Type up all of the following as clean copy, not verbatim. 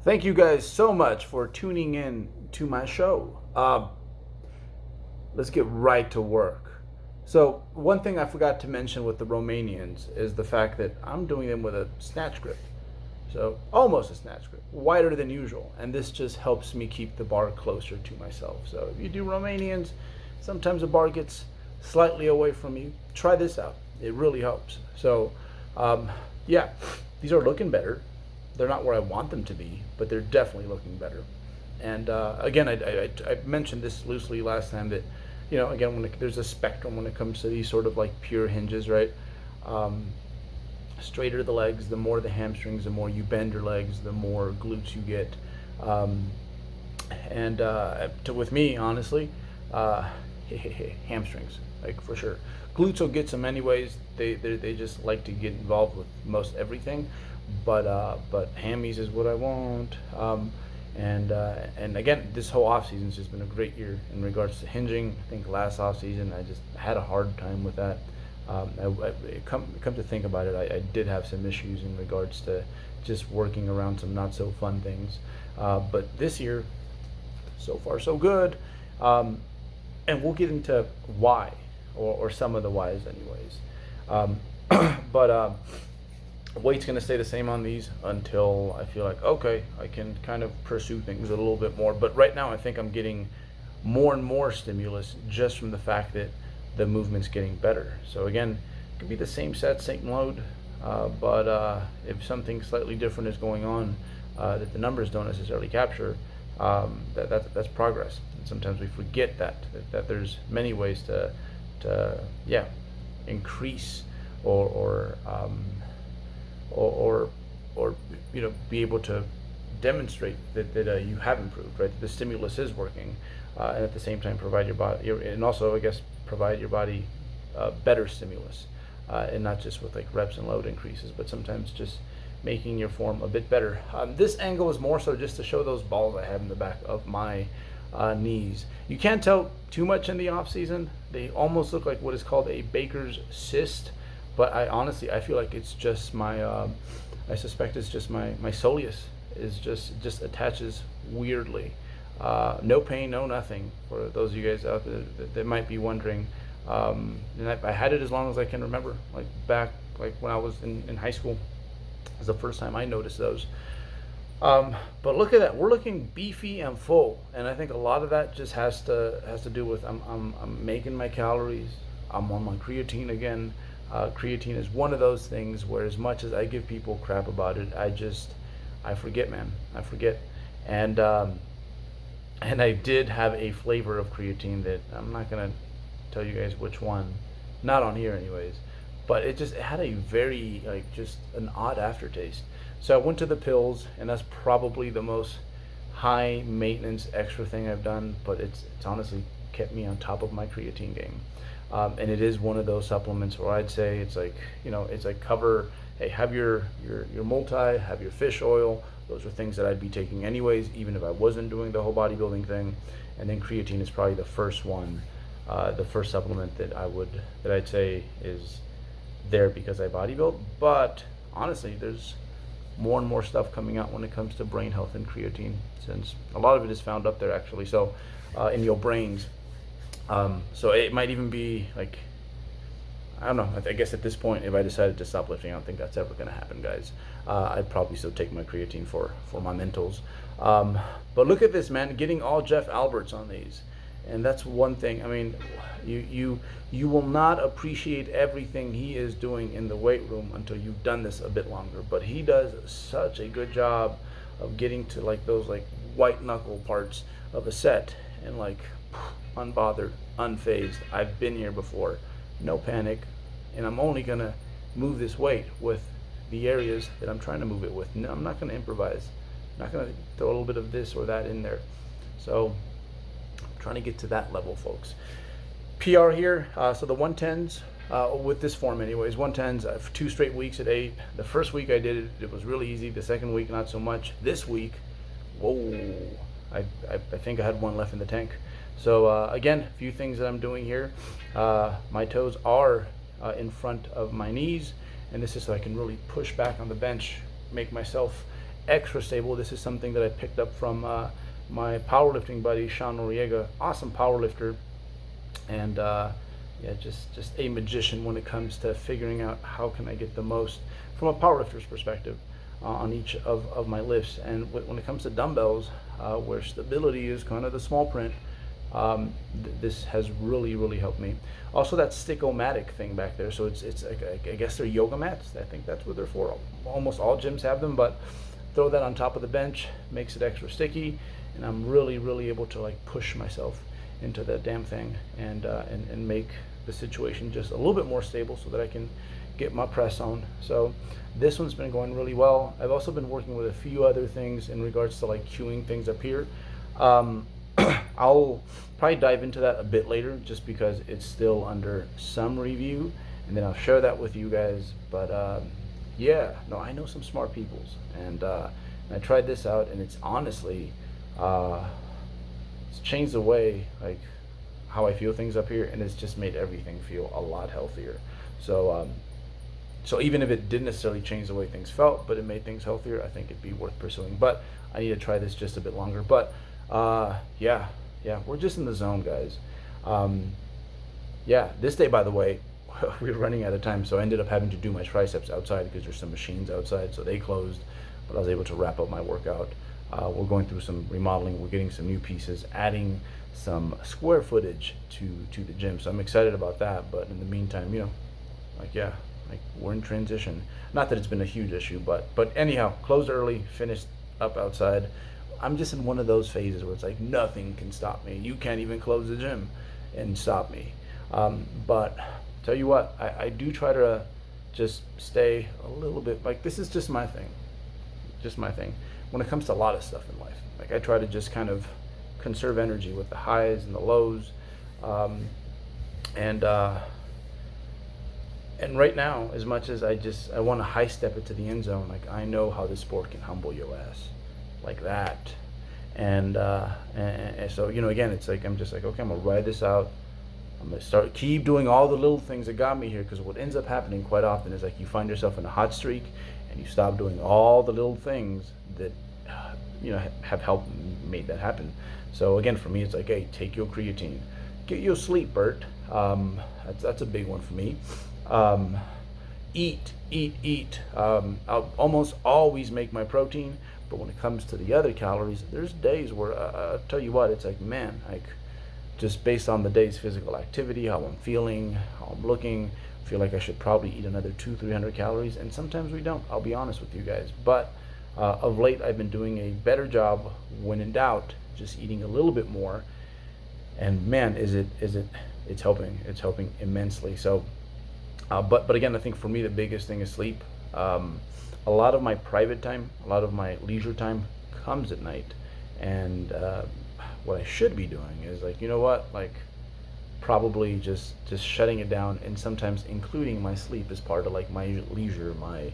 Thank you guys so much for tuning in to my show. Let's get right to work. So, one thing I forgot to mention with the Romanians is the fact that I'm doing them with a snatch grip. So, almost a snatch grip, wider than usual. And this just helps me keep the bar closer to myself. So, if you do Romanians, sometimes the bar gets slightly away from you. Try this out, it really helps. So, yeah, these are looking better. They're not where I want them to be, but they're definitely looking better. And again, I mentioned this loosely last time that, again, there's a spectrum when it comes to these sort of like pure hinges, right? Um, Straighter the legs, the more the hamstrings, the more you bend your legs, the more glutes you get. Um, with me, honestly, uh, hamstrings, like for sure. Glutes will get some anyways. They just like to get involved with most everything, but hammies is what I want. And again, this whole off season's just been a great year in regards to hinging. I think last off season I just had a hard time with that. Come to think about it, I did have some issues in regards to just working around some not so fun things. But this year, so far so good. Um, and we'll get into why, or some of the whys, anyways. Um, but weight's going to stay the same on these until I feel like, okay, I can kind of pursue things a little bit more. But right now, I think I'm getting more and more stimulus just from the fact that the movement's getting better. So again, it could be the same set, same load, but if something slightly different is going on that the numbers don't necessarily capture, that's progress. And sometimes we forget that there's many ways to increase or or be able to demonstrate that you have improved, right? The stimulus is working, and at the same time provide your body, and also I guess provide your body better stimulus, and not just with like reps and load increases, but sometimes just making your form a bit better. This angle is more so just to show those balls I have in the back of my knees. You can't tell too much in the off season. They almost look like what is called a Baker's cyst, but I feel like it's just my I suspect it's just my soleus is just attaches weirdly. No pain, no nothing. For those of you guys out there that might be wondering, and I had it as long as I can remember, like back like when I was in high school. Was the first time I noticed those. But look at that, we're looking beefy and full, and I think a lot of that just has to do with I'm making my calories. I'm on my creatine again. Creatine is one of those things where, as much as I give people crap about it, I forget, man. I forget, and I did have a flavor of creatine that I'm not gonna tell you guys which one, not on here, anyways. But it had a very like just an odd aftertaste. So I went to the pills, and that's probably the most high maintenance extra thing I've done. But it's honestly kept me on top of my creatine game. And it is one of those supplements where I'd say it's like, it's like cover, hey, have your multi, have your fish oil. Those are things that I'd be taking anyways, even if I wasn't doing the whole bodybuilding thing. And then creatine is probably the first one, the first supplement that I'd say is there because I bodybuild. But honestly, there's more and more stuff coming out when it comes to brain health and creatine, since a lot of it is found up there actually. So in your brains. So it might even be like, I don't know, I guess at this point, if I decided to stop lifting, I don't think that's ever going to happen, guys. I'd probably still take my creatine for my mentals. But look at this, man, getting all Jeff Alberts on these. And that's one thing. I mean, you will not appreciate everything he is doing in the weight room until you've done this a bit longer. But he does such a good job of getting to like those like white knuckle parts of a set, and like unbothered, unfazed. I've been here before. No panic, and I'm only gonna move this weight with the areas that I'm trying to move it with. No, I'm not gonna improvise. I'm not gonna throw a little bit of this or that in there. So I'm trying to get to that level, folks. PR here. So the 110s with this form, anyways. 110s, 2 straight weeks at 8. The first week I did it, it was really easy. The second week, not so much. This week, whoa, I think I had one left in the tank. So again, a few things that I'm doing here. My toes are in front of my knees, and this is so I can really push back on the bench, make myself extra stable. This is something that I picked up from my powerlifting buddy Sean Noriega, awesome powerlifter, and yeah, just a magician when it comes to figuring out how can I get the most from a powerlifter's perspective on each of my lifts. And when it comes to dumbbells, where stability is kind of the small print, this has really helped me. Also, that stick-o-matic thing back there, so it's I guess they're yoga mats. I think that's what they're for. Almost all gyms have them, but throw that on top of the bench, makes it extra sticky, and I'm really able to like push myself into that damn thing and make the situation just a little bit more stable so that I can get my press on. So this one's been going really well. I've also been working with a few other things in regards to like queuing things up here. I'll probably dive into that a bit later just because it's still under some review, and then I'll share that with you guys. But yeah, no, I know some smart peoples, and I tried this out, and it's honestly it's changed the way like how I feel things up here, and it's just made everything feel a lot healthier. So so even if it didn't necessarily change the way things felt, but it made things healthier, I think it'd be worth pursuing. But I need to try this just a bit longer. But yeah, we're just in the zone, guys. Yeah, this day, by the way, we were running out of time, so I ended up having to do my triceps outside because there's some machines outside, so they closed, but I was able to wrap up my workout. We're going through some remodeling. We're getting some new pieces, adding some square footage to the gym, so I'm excited about that. But in the meantime, you know, like, yeah, like we're in transition. Not that it's been a huge issue, but anyhow, closed early, finished up outside. I'm just in one of those phases where it's like nothing can stop me. You can't even close the gym and stop me. But tell you what, I do try to just stay a little bit, like this is just my thing. When it comes to a lot of stuff in life, like I try to just kind of conserve energy with the highs and the lows. And right now, as much as I want to high step it to the end zone, like I know how this sport can humble your ass, like that. And so, you know, again, it's like I'm just like, okay, I'm gonna ride this out. I'm gonna keep doing all the little things that got me here, because what ends up happening quite often is like you find yourself in a hot streak and you stop doing all the little things that you know have helped made that happen. So again, for me, it's like, hey, take your creatine, get your sleep, Bert. That's a big one for me. Eat. I'll almost always make my protein, but when it comes to the other calories, there's days where I'll tell you what, it's like, man, like just based on the day's physical activity, how I'm feeling, how I'm looking, feel like I should probably eat another 200-300 calories, and sometimes we don't. I'll be honest with you guys, but of late I've been doing a better job when in doubt, just eating a little bit more, and man, it's helping immensely. So. But again, I think for me the biggest thing is sleep. A lot of my private time, a lot of my leisure time comes at night, and what I should be doing is like, you know what, like probably just shutting it down, and sometimes including my sleep as part of like my leisure, my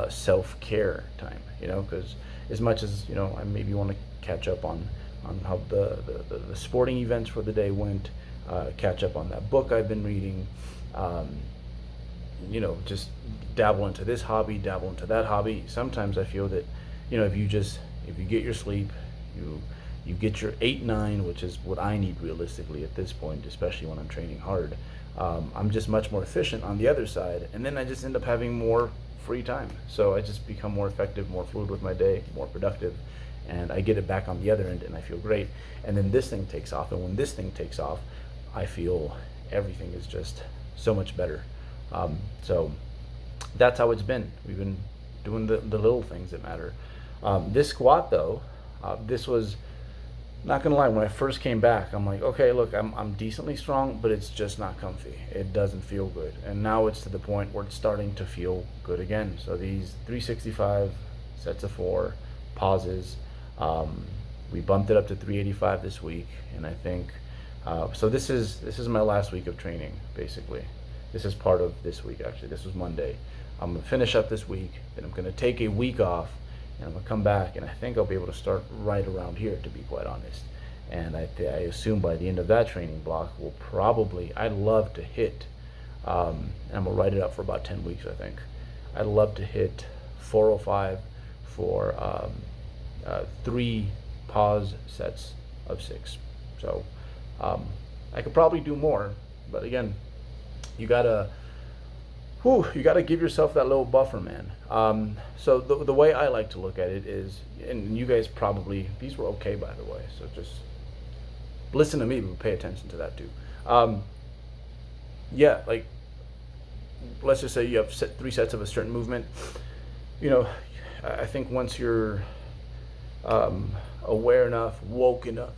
self-care time. You know, because as much as you know, I maybe want to catch up on how the sporting events for the day went, catch up on that book I've been reading. You know, just dabble into this hobby, dabble into that hobby. Sometimes I feel that, you know, if you get your sleep, you get your 8-9, which is what I need realistically at this point, especially when I'm training hard. I'm just much more efficient on the other side, and then I just end up having more free time. So I just become more effective, more fluid with my day, more productive, and I get it back on the other end, and I feel great. And then this thing takes off, and when this thing takes off, I feel everything is just so much better. So that's how it's been. We've been doing the little things that matter. This squat though, this was, not gonna lie, when I first came back, I'm like, okay, look, I'm decently strong, but it's just not comfy. It doesn't feel good. And now it's to the point where it's starting to feel good again. So these 365 sets of 4 pauses, we bumped it up to 385 this week, and I think so this is my last week of training, basically. This is part of this week, actually. This was Monday. I'm gonna finish up this week, then I'm gonna take a week off, and I'm gonna come back, and I think I'll be able to start right around here, to be quite honest. And I assume by the end of that training block, we'll probably, I'd love to hit, and I'm gonna write it up for about 10 weeks, I think. I'd love to hit 405, for 3 pause sets of 6. So I could probably do more, but again, you gotta you gotta give yourself that little buffer, man. So the way I like to look at it is, and you guys probably, these were okay by the way, so just listen to me, but pay attention to that too. Yeah, like let's just say you have 3 sets of a certain movement. You know, I think once you're aware enough, woke enough,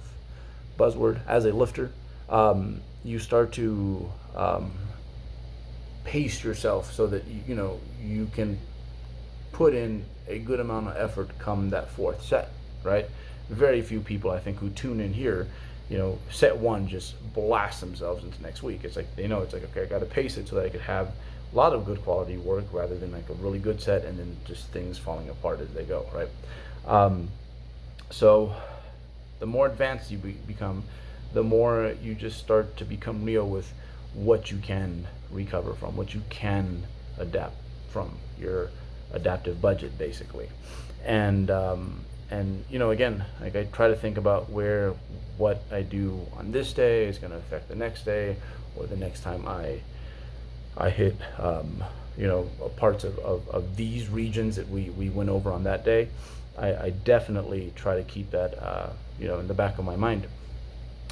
buzzword, as a lifter, you start to pace yourself so that you can put in a good amount of effort come that 4th set, right? Very few people, I think, who tune in here, set 1 just blast themselves into next week. It's like it's like, okay, I got to pace it so that I could have a lot of good quality work rather than like a really good set and then just things falling apart as they go, right? So the more advanced you become, the more you just start to become real with what you can recover from, what you can adapt from, your adaptive budget, basically. And again, like I try to think about where what I do on this day is going to affect the next day, or the next time I hit parts of these regions that we went over on that day. I definitely try to keep that in the back of my mind,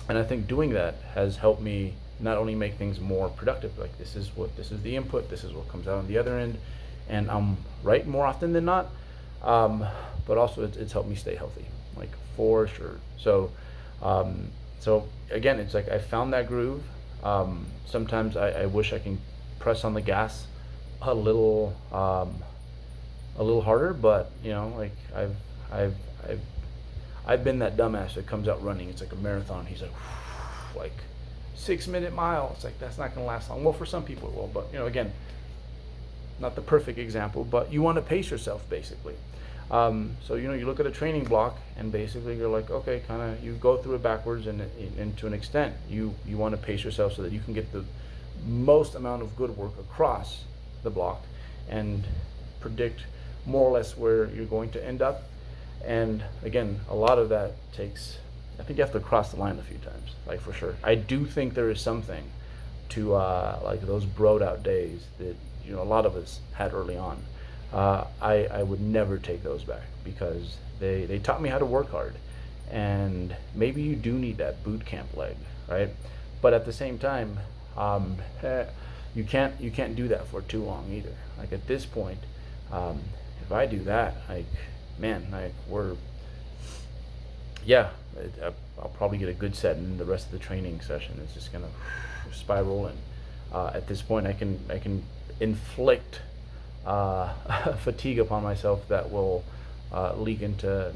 and I think doing that has helped me not only make things more productive, like this is the input, this is what comes out on the other end, and I'm right more often than not, but also it's helped me stay healthy, like for sure. So again, it's like I found that groove. Sometimes I wish I can press on the gas a little harder, but like I've been that dumbass that comes out running. It's like a marathon. He's like 6-minute mile. It's like that's not gonna last long. Well, for some people it will, but again, not the perfect example, but you want to pace yourself basically. So you look at a training block and basically you're like, okay, kind of you go through it backwards, and to an extent you want to pace yourself so that you can get the most amount of good work across the block and predict more or less where you're going to end up. And again, a lot of that takes, I think you have to cross the line a few times, like for sure. I do think there is something to like those broed out days that a lot of us had early on. I would never take those back because they taught me how to work hard, and maybe you do need that boot camp leg, right? But at the same time, you can't do that for too long either. Like at this point, if I do that, I'll probably get a good set, and the rest of the training session is just gonna spiral. And at this point, I can inflict fatigue upon myself that will leak into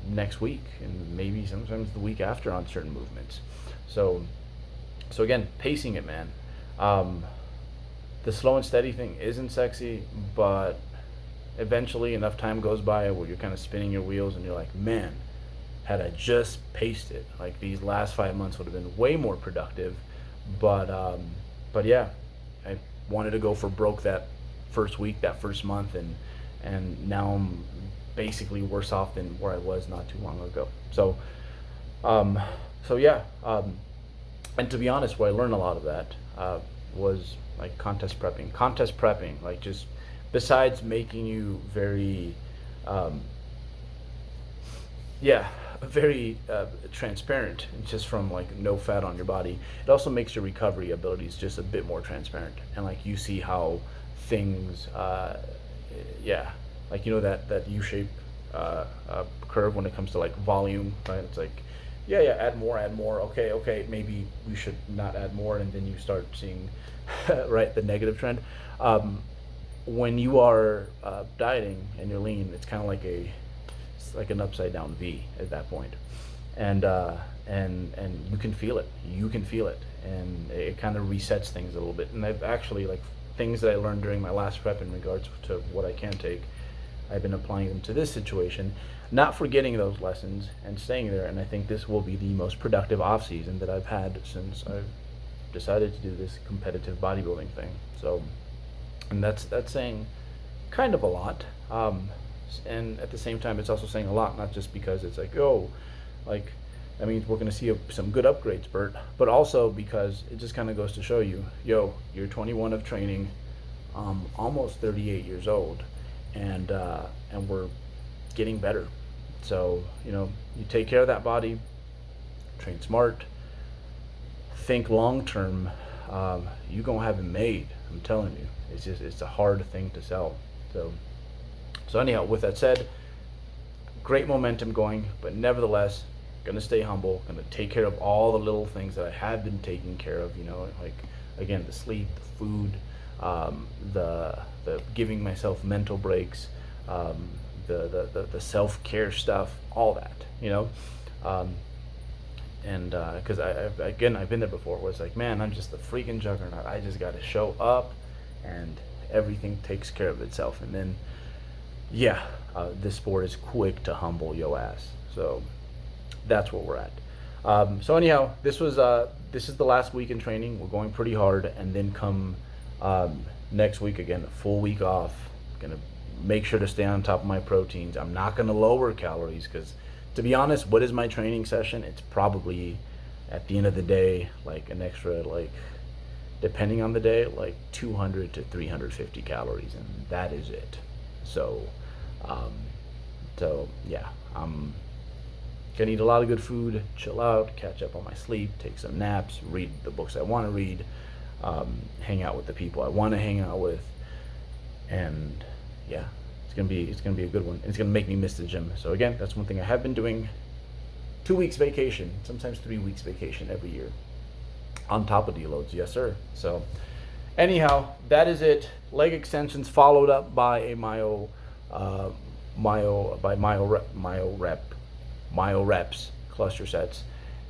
next week and maybe sometimes the week after on certain movements. So again, pacing it, man. The slow and steady thing isn't sexy, but eventually enough time goes by where you're kind of spinning your wheels and you're like, man, had I just paced it, like these last 5 months would have been way more productive. But yeah, I wanted to go for broke that first week, that first month, and now I'm basically worse off than where I was not too long ago. So yeah, and to be honest, where I learned a lot of that was like contest prepping, like just besides making you very transparent, just from like no fat on your body, it also makes your recovery abilities just a bit more transparent, and like you see how things like that U-shape curve when it comes to like volume, right? It's like add more, okay, maybe we should not add more, and then you start seeing right, the negative trend. When you are dieting and you're lean, it's kind of like an upside down V at that point, and you can feel it, and it kind of resets things a little bit. And I've actually, like, things that I learned during my last prep in regards to what I can take, I've been applying them to this situation, not forgetting those lessons and staying there. And I think this will be the most productive off season that I've had since I've decided to do this competitive bodybuilding thing. So, and that's saying kind of a lot. And at the same time, it's also saying a lot, not just because it's like, oh, like, that means we're going to see some good upgrades, Bert, but also because it just kind of goes to show you, yo, you're 21 of training, almost 38 years old, and we're getting better. So, you take care of that body, train smart, think long term. You gonna have it made. I'm telling you, it's a hard thing to sell. So anyhow, with that said, great momentum going, but nevertheless, gonna stay humble. Gonna take care of all the little things that I have been taking care of. Like, again, the sleep, the food, the giving myself mental breaks, the self care stuff, all that. And because I've been there before, where it's like, man, I'm just the freaking juggernaut. I just got to show up, and everything takes care of itself. And then, yeah, this sport is quick to humble your ass. So that's where we're at. So anyhow, this is the last week in training. We're going pretty hard, and then come next week again, a full week off. Gonna make sure to stay on top of my proteins. I'm not gonna lower calories because, to be honest, what is my training session? It's probably, at the end of the day, like an extra, like, depending on the day, like 200 to 350 calories, and that is it. So yeah, I'm gonna eat a lot of good food, chill out, catch up on my sleep, take some naps, read the books I want to read, hang out with the people I want to hang out with, and yeah, it's gonna be a good one. It's gonna make me miss the gym. So again, that's one thing I have been doing. 2 weeks vacation, sometimes 3 weeks vacation every year, on top of deloads. Yes, sir. So anyhow, that is it. Leg extensions followed up by a myo reps, cluster sets,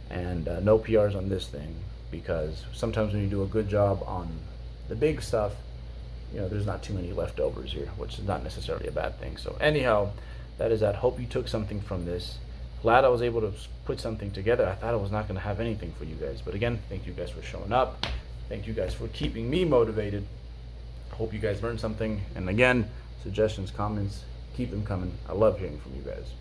and no PRs on this thing, because sometimes when you do a good job on the big stuff, there's not too many leftovers here, which is not necessarily a bad thing. So anyhow, that is that. Hope you took something from this. Glad I was able to put something together. I thought I was not going to have anything for you guys, but again, thank you guys for showing up. Thank you guys for keeping me motivated. Hope you guys learned something. And again, suggestions, comments, keep them coming. I love hearing from you guys.